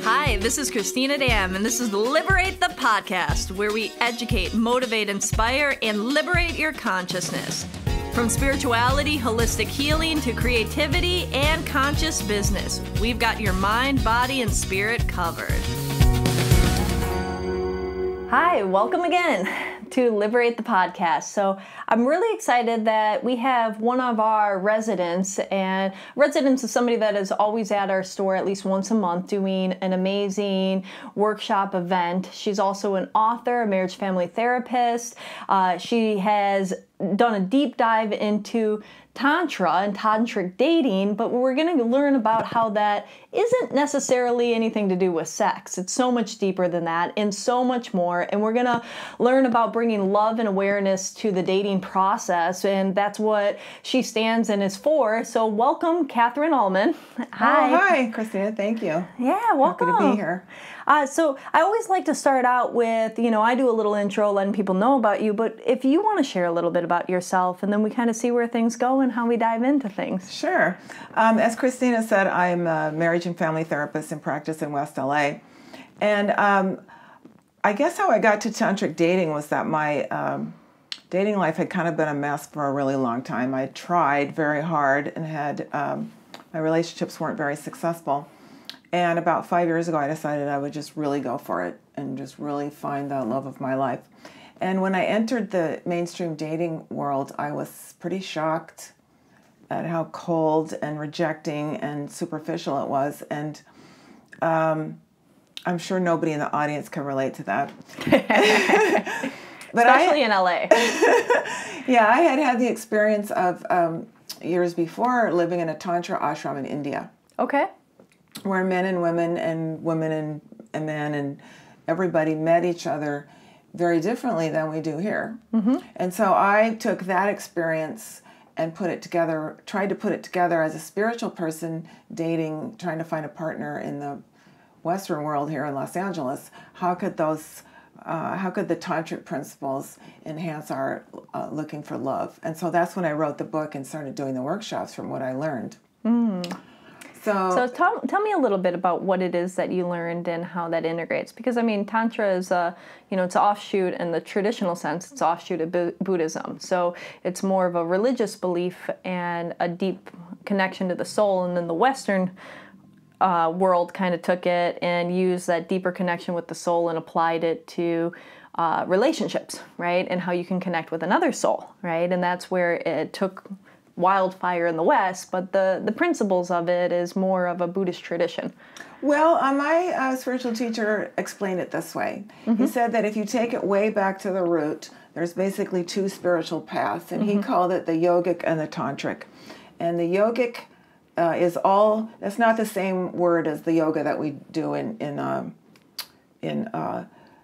Hi, this is Cristina Dam, and this is Liberate the Podcast, where we educate, motivate, inspire, and liberate your consciousness. From spirituality, holistic healing, to creativity and conscious business, we've got your mind, body, and spirit covered. Hi, welcome again to Liberate the Podcast. So I'm really excited that we have one of our residents, and residents is somebody that is always at our store at least once a month doing an amazing workshop event. She's also an author, a marriage family therapist. She has done a deep dive into Tantra and Tantric Dating, but we're going to learn about how that isn't necessarily anything to do with sex. It's so much deeper than that and so much more. And we're going to learn about bringing love and awareness to the dating process. And that's what she stands and is for. So welcome, Catherine Auman. Hi. Oh, hi, Cristina. Thank you. Yeah, welcome. Happy to be here. So I always like to start out with, I do a little intro letting people know about you, but if you want to share a little bit about yourself, and then we kind of see where things go and how we dive into things. Sure. As Cristina said, I'm a marriage and family therapist in practice in West LA. And I guess how I got to Tantric Dating was that my dating life had kind of been a mess for a really long time. I tried very hard and had my relationships weren't very successful. And about 5 years ago, I decided I would just really go for it and just really find the love of my life. And when I entered the mainstream dating world, I was pretty shocked at how cold and rejecting and superficial it was. And I'm sure nobody in the audience can relate to that. But especially in LA. Yeah, I had the experience of years before living in a Tantra ashram in India. Okay. Where men and women and women and men and everybody met each other very differently than we do here. Mm-hmm. And so I took that experience and tried to put it together as a spiritual person dating, trying to find a partner in the Western world here in Los Angeles. How could the tantric principles enhance our looking for love? And so that's when I wrote the book and started doing the workshops from what I learned. Mm. So tell me a little bit about what it is that you learned and how that integrates. Because, Tantra is, it's an offshoot in the traditional sense. It's offshoot of Buddhism. So it's more of a religious belief and a deep connection to the soul. And then the Western world kind of took it and used that deeper connection with the soul and applied it to relationships, right? And how you can connect with another soul, right? And that's where it took wildfire in the West, but the principles of it is more of a Buddhist tradition. Well, my spiritual teacher explained it this way. Mm-hmm. He said that if you take it way back to the root, there's basically two spiritual paths, and mm-hmm. he called it the yogic and the tantric. And the yogic that's not the same word as the yoga that we do in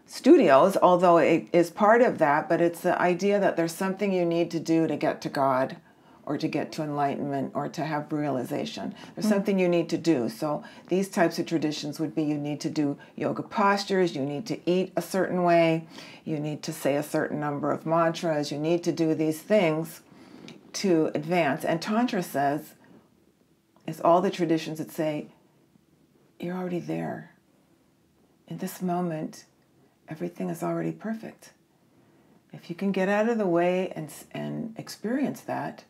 studios, although it is part of that, but it's the idea that there's something you need to do to get to God, or to get to enlightenment, or to have realization. There's something you need to do. So these types of traditions would be you need to do yoga postures, you need to eat a certain way, you need to say a certain number of mantras, you need to do these things to advance. And Tantra says, it's all the traditions that say, you're already there. In this moment, everything is already perfect. If you can get out of the way and experience that,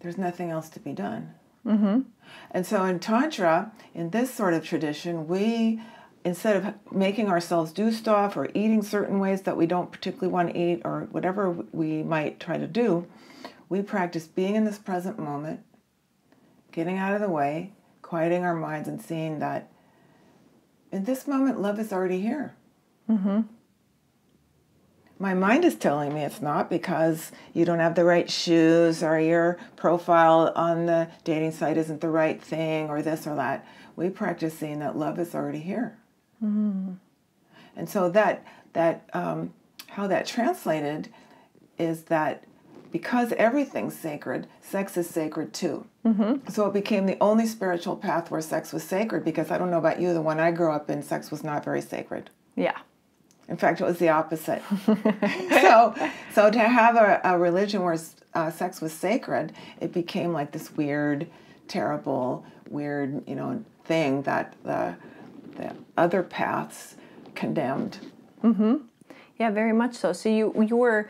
there's nothing else to be done. Mm-hmm. And so in Tantra, in this sort of tradition, we, instead of making ourselves do stuff or eating certain ways that we don't particularly want to eat or whatever we might try to do, we practice being in this present moment, getting out of the way, quieting our minds and seeing that in this moment, love is already here. Mm-hmm. My mind is telling me it's not because you don't have the right shoes or your profile on the dating site isn't the right thing or this or that. We practice seeing that love is already here. Mm-hmm. And so that how that translated is that because everything's sacred, sex is sacred too. Mm-hmm. So it became the only spiritual path where sex was sacred, because I don't know about you, the one I grew up in, sex was not very sacred. Yeah. In fact, it was the opposite. So to have a religion where sex was sacred, it became like this weird terrible, weird, thing that the other paths condemned. Mm-hmm. Yeah, very much so. So you were,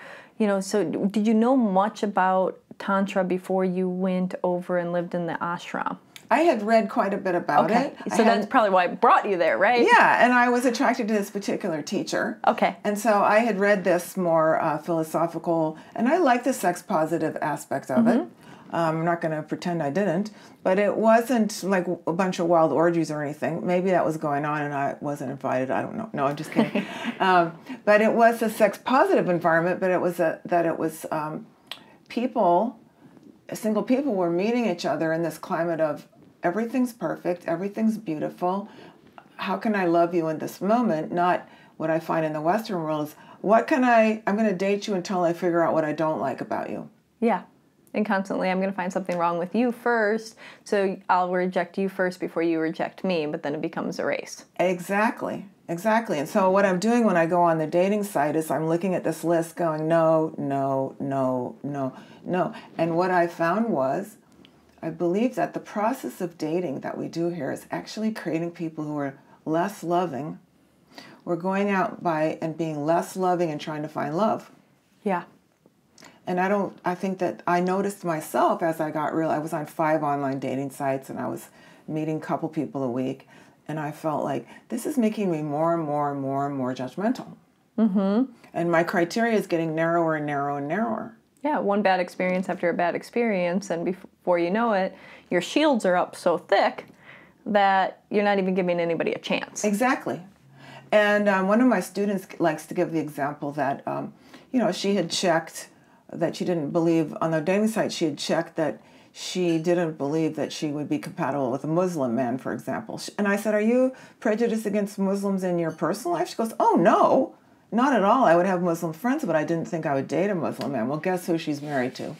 so did you know much about Tantra before you went over and lived in the ashram? I had read quite a bit about it. So that's probably why it brought you there, right? Yeah, and I was attracted to this particular teacher. Okay. And so I had read this more philosophical, and I like the sex positive aspect of it. I'm not going to pretend I didn't, but it wasn't like a bunch of wild orgies or anything. Maybe that was going on and I wasn't invited. I don't know. No, I'm just kidding. But it was a sex positive environment, but it was single people were meeting each other in this climate of everything's perfect, everything's beautiful. How can I love you in this moment? Not what I find in the Western world is, I'm going to date you until I figure out what I don't like about you. Yeah. And constantly, I'm going to find something wrong with you first, so I'll reject you first before you reject me, but then it becomes a race. Exactly. And so what I'm doing when I go on the dating site is I'm looking at this list going, no, no, no, no, no. And what I found was, I believe that the process of dating that we do here is actually creating people who are less loving. We're going out and being less loving and trying to find love. Yeah. And I think that I noticed myself as I got real. I was on 5 online dating sites and I was meeting a couple people a week. And I felt like this is making me more and more and more and more judgmental. Mm-hmm. And my criteria is getting narrower and narrower and narrower. Yeah, one bad experience after a bad experience. And before you know it, your shields are up so thick that you're not even giving anybody a chance. Exactly. And one of my students likes to give the example that, she had checked that she didn't believe, on the dating site, she had checked that she didn't believe that she would be compatible with a Muslim man, for example. And I said, are you prejudiced against Muslims in your personal life? She goes, oh, no, not at all. I would have Muslim friends, but I didn't think I would date a Muslim man. Well, guess who she's married to?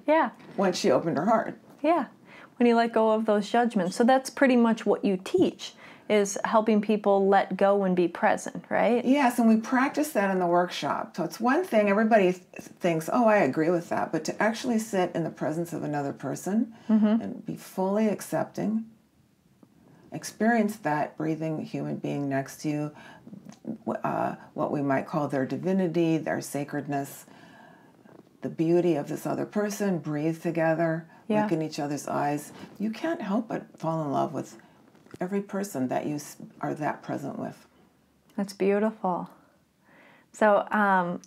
Yeah. Once she opened her heart. Yeah. When you let go of those judgments. So that's pretty much what you teach, is helping people let go and be present, right? Yes, and we practice that in the workshop. So it's one thing, everybody thinks, oh, I agree with that, but to actually sit in the presence of another person and be fully accepting, experience that breathing human being next to you, what we might call their divinity, their sacredness, the beauty of this other person, breathe together, look in each other's eyes. You can't help but fall in love with every person that you are that present with. That's beautiful. So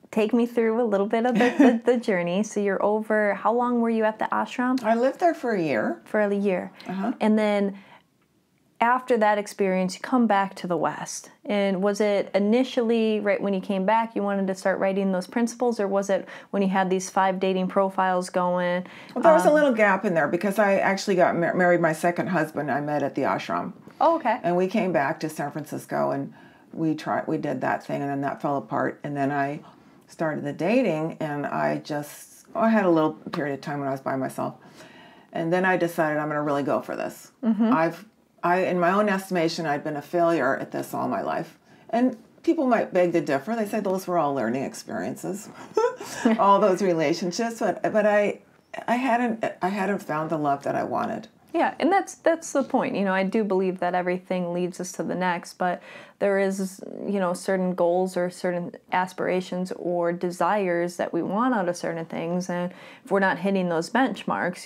take me through a little bit of the journey. So you're over, how long were you at the ashram? I lived there for a year. For a year. Uh-huh. And then after that experience, you come back to the West. And was it initially, right when you came back, you wanted to start writing those principles, or was it when you had these 5 dating profiles going? Well, there was a little gap in there because I actually got married. My second husband I met at the ashram. Oh, okay. And we came back to San Francisco and we did that thing, and then that fell apart. And then I started the dating, and I had a little period of time when I was by myself. And then I decided I'm going to really go for this. Mm-hmm. In my own estimation, I'd been a failure at this all my life. And people might beg to differ. They say those were all learning experiences, all those relationships. But I hadn't found the love that I wanted. Yeah, and that's the point. I do believe that everything leads us to the next, but there is, certain goals or certain aspirations or desires that we want out of certain things, and if we're not hitting those benchmarks,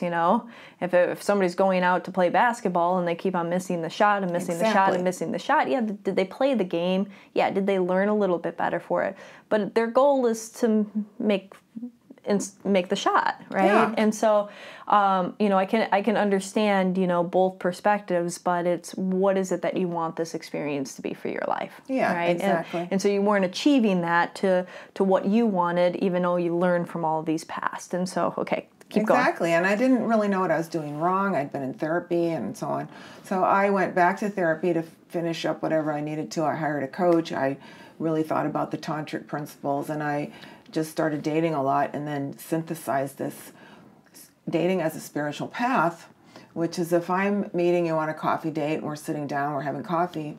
if somebody's going out to play basketball and they keep on missing the shot and missing the shot and missing the shot, yeah, did they play the game? Yeah, did they learn a little bit better for it? But their goal is to make the shot, right? Yeah. And so, I can understand, both perspectives, but it's what is it that you want this experience to be for your life? Yeah, right? Exactly. And so you weren't achieving that to what you wanted, even though you learned from all of these past. And so, okay, keep going. Exactly, and I didn't really know what I was doing wrong. I'd been in therapy and so on. So I went back to therapy to finish up whatever I needed to. I hired a coach. I really thought about the tantric principles, and I just started dating a lot and then synthesized this dating as a spiritual path, which is if I'm meeting you on a coffee date and we're sitting down, we're having coffee,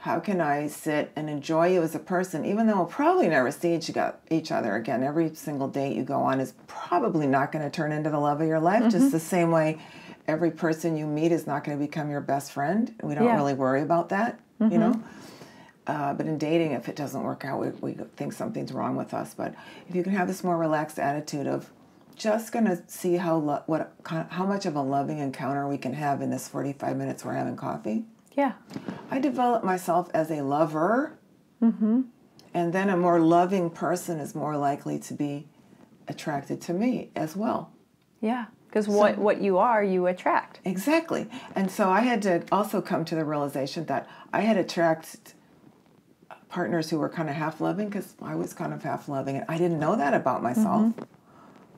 how can I sit and enjoy you as a person, even though we'll probably never see each other again. Every single date you go on is probably not going to turn into the love of your life, just the same way every person you meet is not going to become your best friend. We don't really worry about that, you know. But in dating, if it doesn't work out, we think something's wrong with us. But if you can have this more relaxed attitude of just going to see how much of a loving encounter we can have in this 45 minutes we're having coffee. Yeah. I developed myself as a lover, and then a more loving person is more likely to be attracted to me as well. Yeah, because what you are, you attract. Exactly. And so I had to also come to the realization that I had attracted partners who were kind of half-loving, because I was kind of half-loving, and I didn't know that about myself.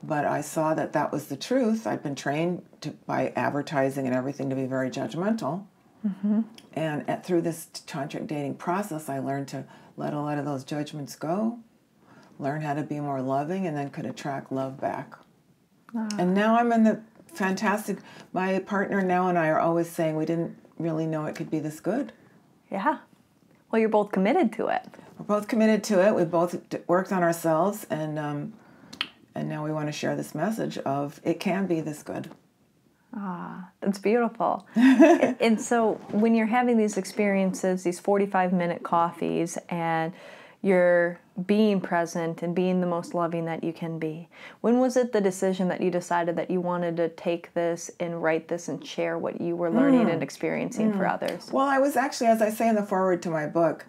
But I saw that that was the truth. I'd been trained by advertising and everything to be very judgmental. And through this tantric dating process, I learned to let a lot of those judgments go, learn how to be more loving, and then could attract love back. And now I'm in the fantastic, my partner now and I are always saying we didn't really know it could be this good. Yeah. Well, you're both committed to it. We're both committed to it. We both worked on ourselves, and now we want to share this message of it can be this good. Ah, that's beautiful. And so when you're having these experiences, these 45-minute coffees, and you're being present and being the most loving that you can be, when was it the decision that you decided that you wanted to take this and write this and share what you were learning and experiencing for others? Well, I was actually, as I say in the foreword to my book,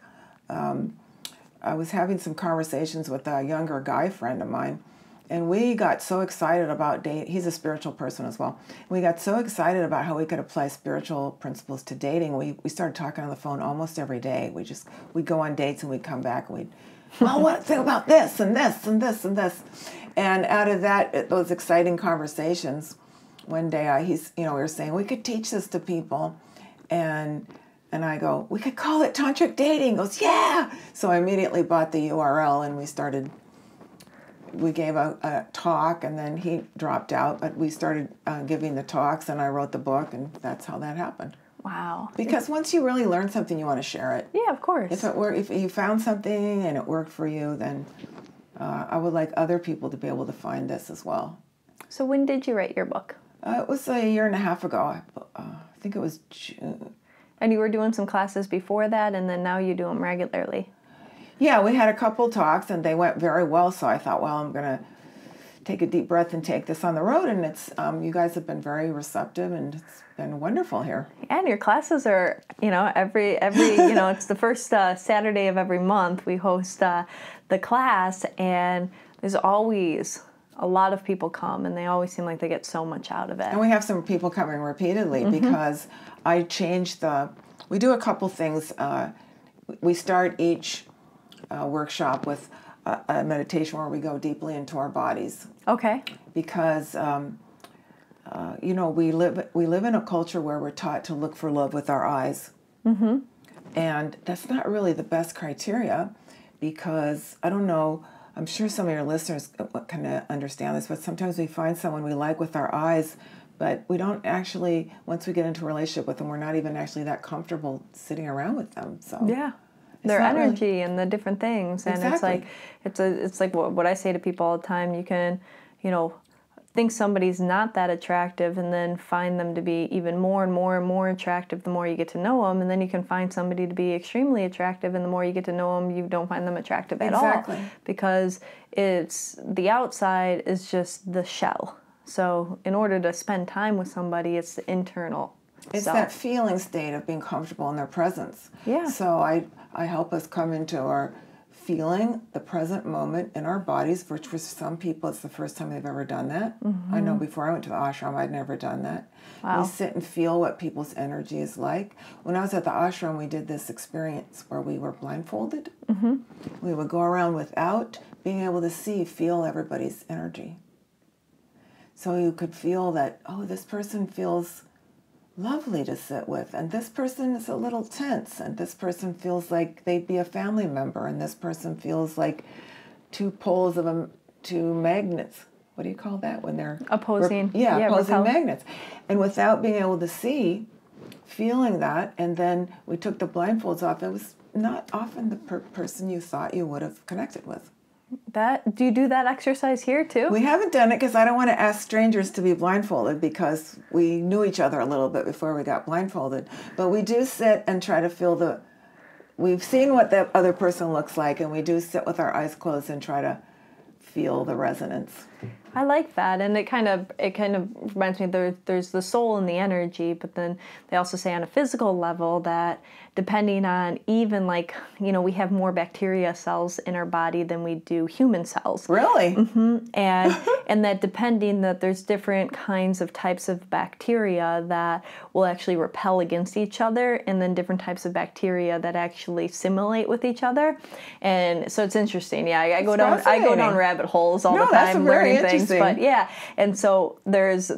I was having some conversations with a younger guy friend of mine, and we got so excited about dating. He's a spiritual person as well. We got so excited about how we could apply spiritual principles to dating. We started talking on the phone almost every day. We'd go on dates and we'd come back and well, what think about this and this and this and this. And out of that, those exciting conversations, one day we were saying we could teach this to people, and I go, we could call it Tantric Dating. He goes, yeah. So I immediately bought the URL, and we gave a talk, and then he dropped out, but we started giving the talks, and I wrote the book, and that's how that happened. Wow. Because once you really learn something, you want to share it. Yeah, of course. If you found something and it worked for you, then I would like other people to be able to find this as well. So when did you write your book? It was a year and a half ago. I think it was June. And you were doing some classes before that, and then now you do them regularly. Yeah, we had a couple talks, and they went very well, so I thought, well, I'm going to take a deep breath and take this on the road, and it's you guys have been very receptive, and it's been wonderful here. And your classes are, every it's the first Saturday of every month we host the class, and there's always a lot of people come, and they always seem like they get so much out of it. And we have some people coming repeatedly because I changed we do a couple things. We start each workshop with a meditation where we go deeply into our bodies. Okay. Because we live in a culture where we're taught to look for love with our eyes, and that's not really the best criteria. Because I don't know, I'm sure some of your listeners can understand this, but sometimes we find someone we like with our eyes, but we don't actually. Once we get into a relationship with them, we're not even actually that comfortable sitting around with them. So yeah. Their energy and the different things, and exactly. it's like what I say to people all the time. You can, think somebody's not that attractive, and then find them to be even more and more and more attractive the more you get to know them, and then you can find somebody to be extremely attractive, and the more you get to know them, you don't find them attractive at all, because it's the outside is just the shell. So in order to spend time with somebody, it's the internal. It's that feeling state of being comfortable in their presence. Yeah. So I help us come into our feeling the present moment in our bodies, which for some people it's the first time they've ever done that. I know before I went to the ashram, I'd never done that. Wow. We sit and feel what people's energy is like. When I was at the ashram, we did this experience where we were blindfolded. We would go around without being able to feel everybody's energy. So you could feel that, this person feels lovely to sit with, and this person is a little tense, and this person feels like they'd be a family member, and this person feels like two poles of two magnets. What do you call that when they're opposing? opposing magnets. And without being able to see, feeling that, and then we took the blindfolds off. It was not often the person you thought you would have connected with. Do you do that exercise here too? We haven't done it because I don't want to ask strangers to be blindfolded, because we knew each other a little bit before we got blindfolded. But we do sit and try to feel we've seen what the other person looks like, and we do sit with our eyes closed and try to feel the resonance. I like that, and it kind of reminds me there's the soul and the energy, but then they also say on a physical level that depending on even we have more bacteria cells in our body than we do human cells. Really? Mm-hmm. And that depending that there's different kinds of types of bacteria that will actually repel against each other, and then different types of bacteria that actually simulate with each other. And so it's interesting. Yeah, I go down rabbit holes all the time learning things. But yeah, and so there's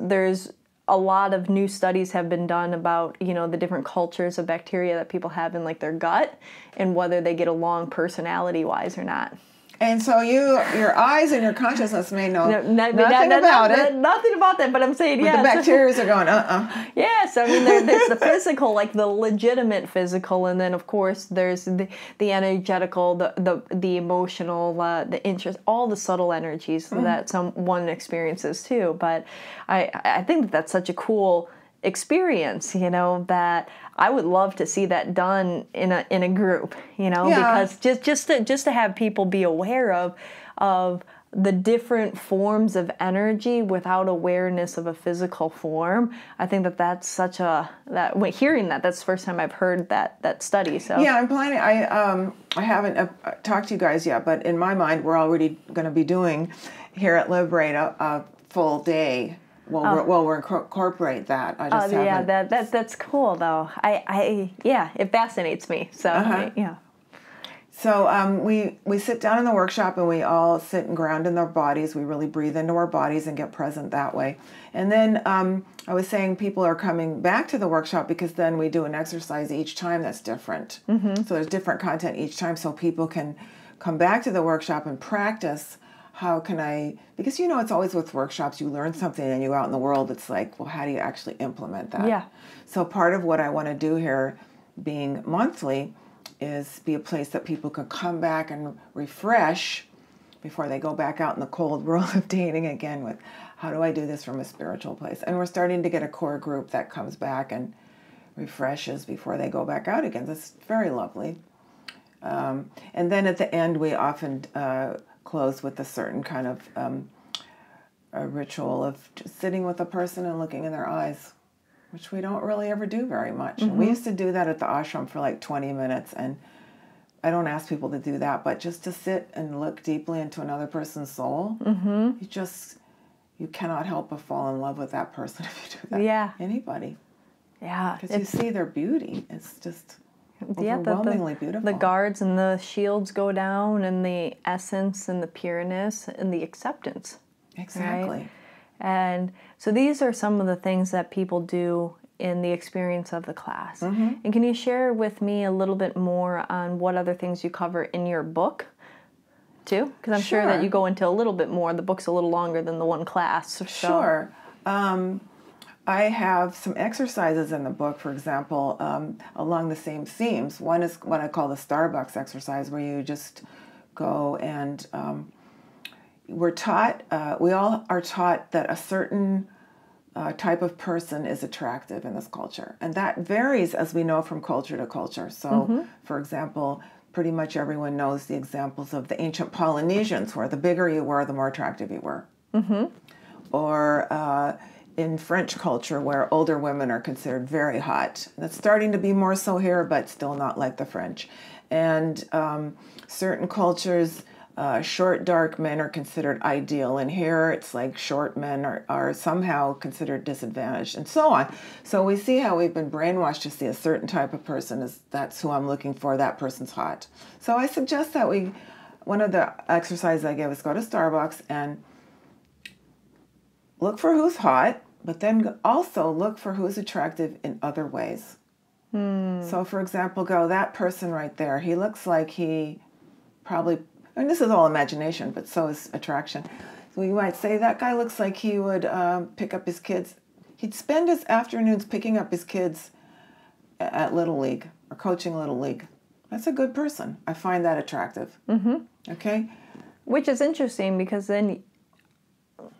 a lot of new studies have been done about the different cultures of bacteria that people have in their gut, and whether they get along personality wise or not. And so your eyes and your consciousness may know nothing about it. Nothing about that, but I'm saying, but the bacteria are going, Yes, I mean, there's the physical, the legitimate physical, and then, of course, there's the energetical, the emotional, the interest, all the subtle energies that someone experiences, too. But I think that's such a cool experience, that I would love to see that done in a group, because just to have people be aware of the different forms of energy without awareness of a physical form. I think that's hearing that's the first time I've heard that study. So yeah, I'm planning. I haven't talked to you guys yet, but in my mind, we're already going to be doing here at Liberate a full day. We'll incorporate that. I just haven't. That's cool though. It fascinates me. So yeah. So we sit down in the workshop and we all sit and ground in our bodies. We really breathe into our bodies and get present that way. And then I was saying people are coming back to the workshop because then we do an exercise each time that's different. Mm-hmm. So there's different content each time, so people can come back to the workshop and practice. How can because it's always with workshops, you learn something and you go out in the world, it's like, well, how do you actually implement that? Yeah. So part of what I want to do here, being monthly, is be a place that people can come back and refresh before they go back out in the cold world of dating again with, how do I do this from a spiritual place? And we're starting to get a core group that comes back and refreshes before they go back out again. That's very lovely. And then at the end, we often close with a certain kind of a ritual of just sitting with a person and looking in their eyes, which we don't really ever do very much. Mm-hmm. And we used to do that at the ashram for 20 minutes, and I don't ask people to do that, but just to sit and look deeply into another person's soul, mm-hmm. you cannot help but fall in love with that person if you do that. Yeah. Anybody. Yeah. Because you see their beauty. It's just overwhelmingly beautiful. The guards and the shields go down, and the essence and the pureness and the acceptance. Exactly. Right? And so these are some of the things that people do in the experience of the class. Mm-hmm. And can you share with me a little bit more on what other things you cover in your book, too? Because I'm sure that you go into a little bit more. The book's a little longer than the one class. So. Sure. I have some exercises in the book, for example, along the same themes. One is what I call the Starbucks exercise, where you just go and we all are taught that a certain type of person is attractive in this culture. And that varies, as we know, from culture to culture. So, mm-hmm. for example, pretty much everyone knows the examples of the ancient Polynesians, where the bigger you were, the more attractive you were. Mm-hmm. Or in French culture, where older women are considered very hot. That's starting to be more so here, but still not like the French. And certain cultures, short, dark men are considered ideal. And here it's like short men are somehow considered disadvantaged, and so on. So we see how we've been brainwashed to see a certain type of person as that's who I'm looking for, that person's hot. So I suggest that one of the exercises I give is go to Starbucks and look for who's hot, but then also look for who's attractive in other ways. So, for example, that person right there, he looks like he probably, and this is all imagination, but so is attraction. So you might say, that guy looks like he would pick up his kids. He'd spend his afternoons picking up his kids at Little League or coaching Little League. That's a good person. I find that attractive. Okay? Which is interesting because then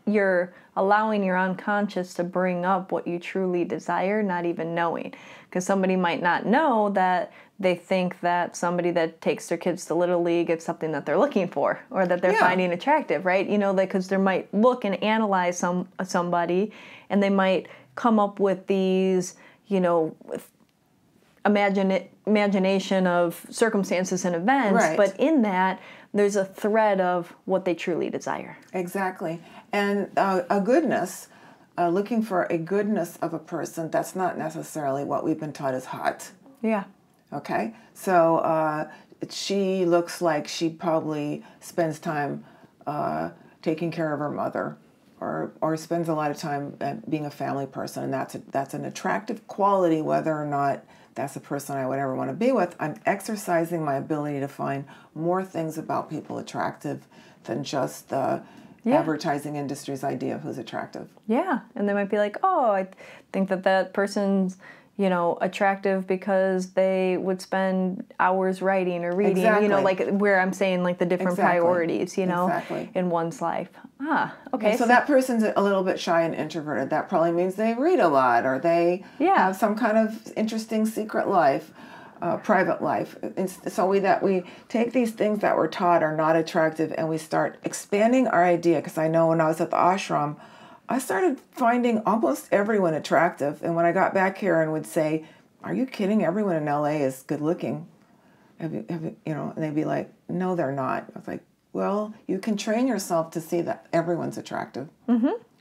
you're allowing your unconscious to bring up what you truly desire, not even knowing. Because somebody might not know that they think that somebody that takes their kids to Little League is something that they're looking for or that they're finding attractive, right? You know, because they might look and analyze somebody and they might come up with these, you know, imagination of circumstances and events, but in that, there's a thread of what they truly desire. Exactly. And a goodness, looking for a goodness of a person, that's not necessarily what we've been taught is hot. Yeah. Okay? So she looks like she probably spends time taking care of her mother or spends a lot of time being a family person, and that's an attractive quality whether or not that's the person I would ever want to be with. I'm exercising my ability to find more things about people attractive than just the advertising industry's idea of who's attractive. Yeah, and they might be like, oh, I think that person's, you know, attractive because they would spend hours writing or reading, you know, like where I'm saying like the different priorities, you know, in one's life. Ah, okay. So that person's a little bit shy and introverted. That probably means they read a lot or they have some kind of interesting secret life, private life. So we take these things that we're taught are not attractive and we start expanding our idea. Because I know when I was at the ashram, I started finding almost everyone attractive. And when I got back here and would say, are you kidding? Everyone in LA is good looking. Have you, you know, and they'd be like, no, they're not. I was like, well, you can train yourself to see that everyone's attractive.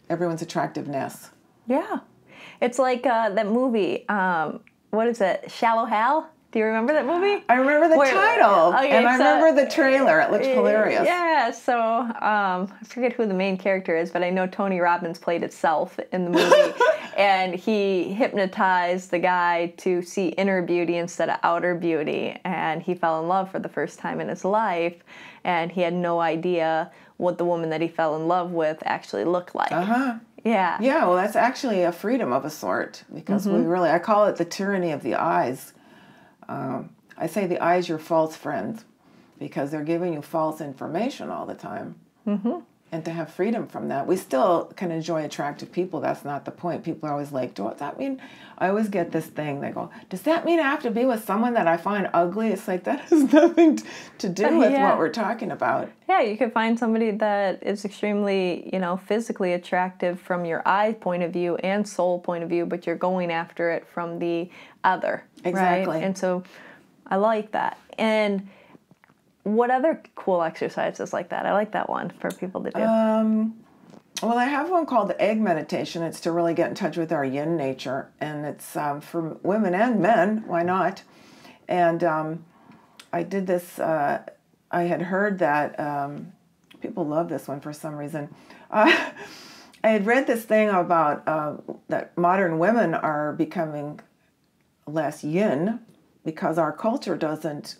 Everyone's attractiveness. Yeah. It's like that movie, what is it, Shallow Hal? Do you remember that movie? I remember the title, and I remember the trailer. It looked hilarious. Yeah, so I forget who the main character is, but I know Tony Robbins played itself in the movie, and he hypnotized the guy to see inner beauty instead of outer beauty, and he fell in love for the first time in his life, and he had no idea what the woman that he fell in love with actually looked like. Yeah. Yeah, well, that's actually a freedom of a sort, because I call it the tyranny of the eyes. I say the eye's your false friend because they're giving you false information all the time. And to have freedom from that. We still can enjoy attractive people. That's not the point. People are always like, does that mean... I always get this thing. They go, does that mean I have to be with someone that I find ugly? It's like, that has nothing to do with what we're talking about. Yeah, you could find somebody that is extremely, you know, physically attractive from your eye point of view and soul point of view, but you're going after it from the other. Exactly. Right? And so I like that. And what other cool exercises like that? I like that one for people to do. Well, I have one called the egg meditation. It's to really get in touch with our yin nature. And it's for women and men. Why not? And I did this. I had heard that people love this one for some reason. I had read this thing about that modern women are becoming less yin because our culture doesn't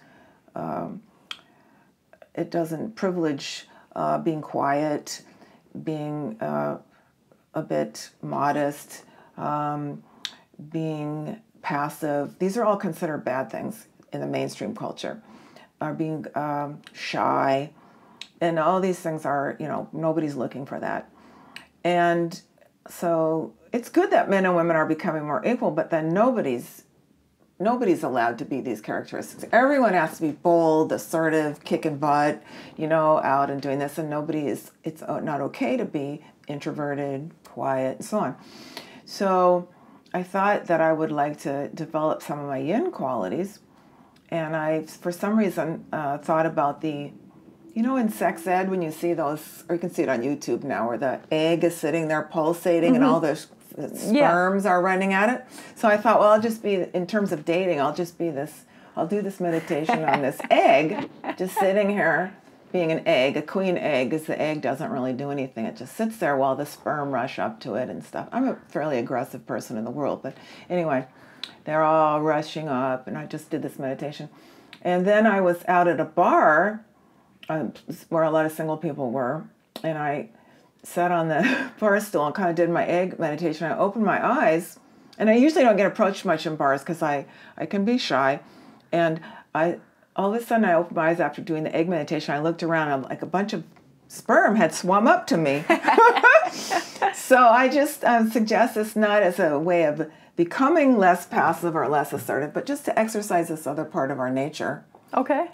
privilege being quiet, being a bit modest, being passive. These are all considered bad things in the mainstream culture. Being shy, and all these things are, you know, nobody's looking for that. And so it's good that men and women are becoming more equal, but then nobody's allowed to be these characteristics. Everyone has to be bold, assertive, kicking butt, you know, out and doing this, and it's not okay to be introverted, quiet, and so on. So I thought that I would like to develop some of my yin qualities, and I, for some reason, thought about you know, in sex ed, when you see those, or you can see it on YouTube now, where the egg is sitting there pulsating and all the sperms are running at it. So I thought, well, I'll just be, in terms of dating, I'll do this meditation on this egg, just sitting here, being an egg, a queen egg, because the egg doesn't really do anything. It just sits there while the sperm rush up to it and stuff. I'm a fairly aggressive person in the world, but anyway, they're all rushing up, and I just did this meditation. And then I was out at a bar where a lot of single people were, and I sat on the bar stool and kind of did my egg meditation. I opened my eyes, And I usually don't get approached much in bars because I can be shy. And all of a sudden I opened my eyes after doing the egg meditation. I looked around and like a bunch of sperm had swum up to me. So I just suggest this not as a way of becoming less passive or less assertive, but just to exercise this other part of our nature. Okay.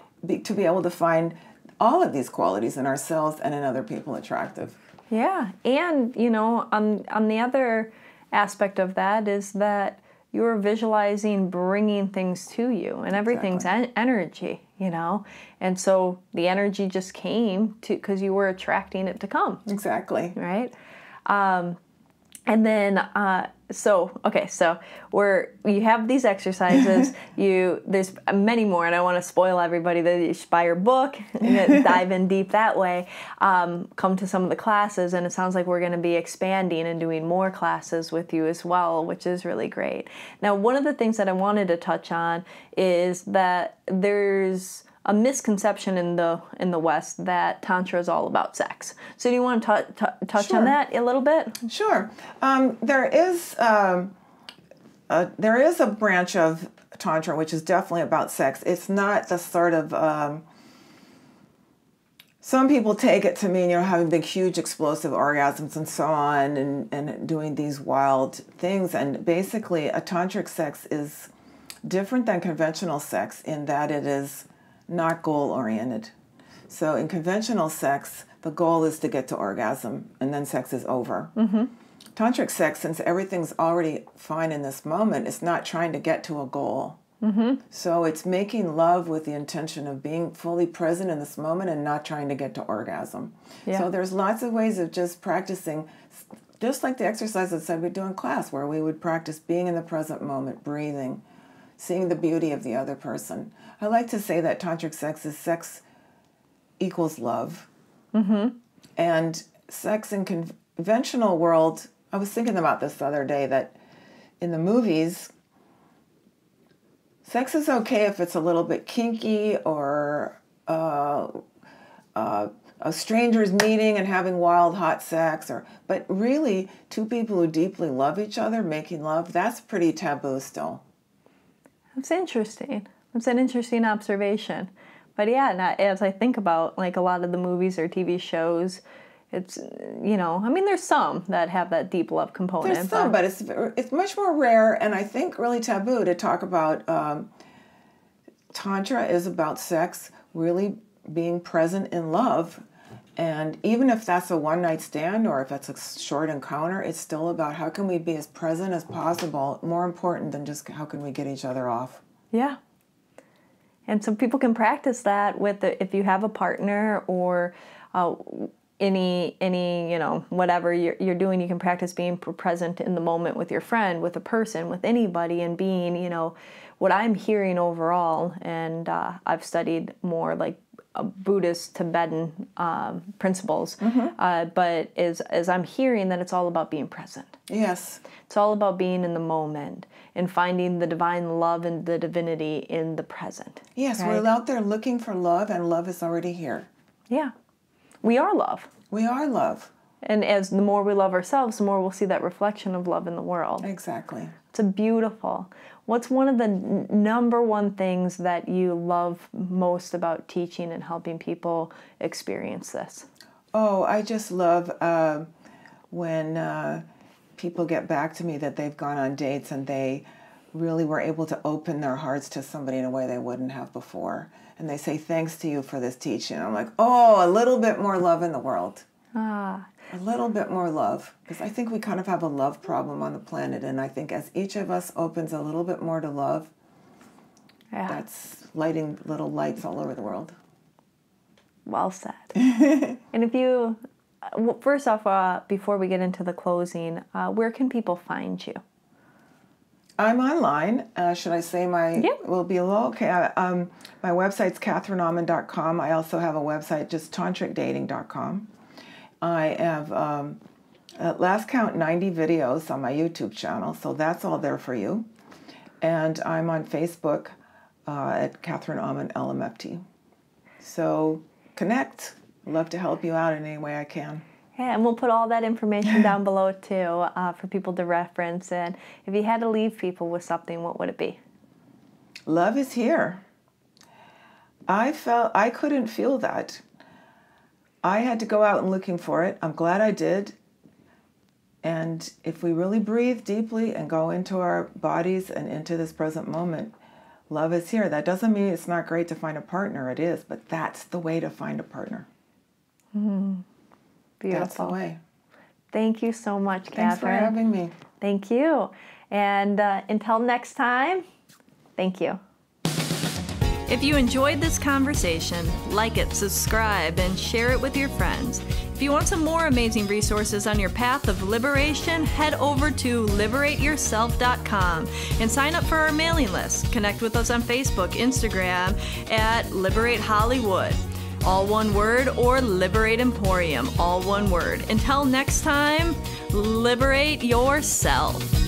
To be able to find all of these qualities in ourselves and in other people attractive. Yeah. And, you know, on the other aspect of that is that you're visualizing bringing things to you, and everything's energy, you know? And so the energy just came to because you were attracting it to come. Exactly. Right? And then, so you have these exercises, there's many more, and I want to spoil everybody that you should buy your book and dive in deep that way, come to some of the classes, and it sounds like we're going to be expanding and doing more classes with you as well, which is really great. Now, one of the things that I wanted to touch on is that there's a misconception in the West that Tantra is all about sex. So do you want to touch on that a little bit? Sure. There is a branch of Tantra which is definitely about sex. It's not the sort of some people take it to mean, you know, having big, huge, explosive orgasms and so on, and doing these wild things. And basically, a tantric sex is different than conventional sex in that it is not goal-oriented. So in conventional sex, the goal is to get to orgasm, and then sex is over. Mm-hmm. Tantric sex, since everything's already fine in this moment, it's not trying to get to a goal. Mm-hmm. So it's making love with the intention of being fully present in this moment and not trying to get to orgasm. Yeah. So there's lots of ways of just practicing, just like the exercises that we do in class, where we would practice being in the present moment, breathing, seeing the beauty of the other person. I like to say that tantric sex is sex equals love. Mm-hmm. And sex in conventional world, I was thinking about this the other day, that in the movies, sex is okay if it's a little bit kinky or a stranger's meeting and having wild, hot sex, but really two people who deeply love each other making love, that's pretty taboo still. That's interesting. That's an interesting observation. But yeah, as I think about like a lot of the movies or TV shows, it's, you know, I mean, there's some that have that deep love component. There's some, but it's much more rare, and I think really taboo to talk about. Tantra is about sex really being present in love. And even if that's a one-night stand or if it's a short encounter, it's still about how can we be as present as possible, more important than just how can we get each other off. Yeah. And so people can practice that with if you have a partner or any you know, whatever you're doing, you can practice being present in the moment with your friend, with a person, with anybody, and being, you know, what I'm hearing overall, and I've studied more like Buddhist Tibetan principles, mm-hmm. But as I'm hearing that it's all about being present. Yes. It's all about being in the moment and finding the divine love and the divinity in the present. Yes, right? We're out there looking for love, and love is already here. Yeah. We are love. We are love. And as the more we love ourselves, the more we'll see that reflection of love in the world. Exactly. It's beautiful. What's one of the number one things that you love most about teaching and helping people experience this? Oh, I just love when people get back to me that they've gone on dates and they really were able to open their hearts to somebody in a way they wouldn't have before. And they say, thanks to you for this teaching. I'm like, oh, a little bit more love in the world. A little bit more love. Because I think we kind of have a love problem on the planet. And I think as each of us opens a little bit more to love, that's lighting little lights all over the world. Well said. And if you, first off, before we get into the closing, where can people find you? I'm online. Should I say my will be low? Okay. My website's CatherineAuman.com. I also have a website, just TantricDating.com. I have, at last count, 90 videos on my YouTube channel, so that's all there for you. And I'm on Facebook at Catherine Auman, LMFT. So connect. I'd love to help you out in any way I can. Yeah, and we'll put all that information down below too for people to reference. And if you had to leave people with something, what would it be? Love is here. I couldn't feel that. I had to go out and looking for it. I'm glad I did. And if we really breathe deeply and go into our bodies and into this present moment, love is here. That doesn't mean it's not great to find a partner. It is, but that's the way to find a partner. Beautiful. That's the way. Thank you so much, Catherine. Thanks for having me. Thank you. And until next time, thank you. If you enjoyed this conversation, like it, subscribe, and share it with your friends. If you want some more amazing resources on your path of liberation, head over to liberateyourself.com and sign up for our mailing list. Connect with us on Facebook, Instagram at Liberate Hollywood, all one word, or Liberate Emporium, all one word. Until next time, liberate yourself.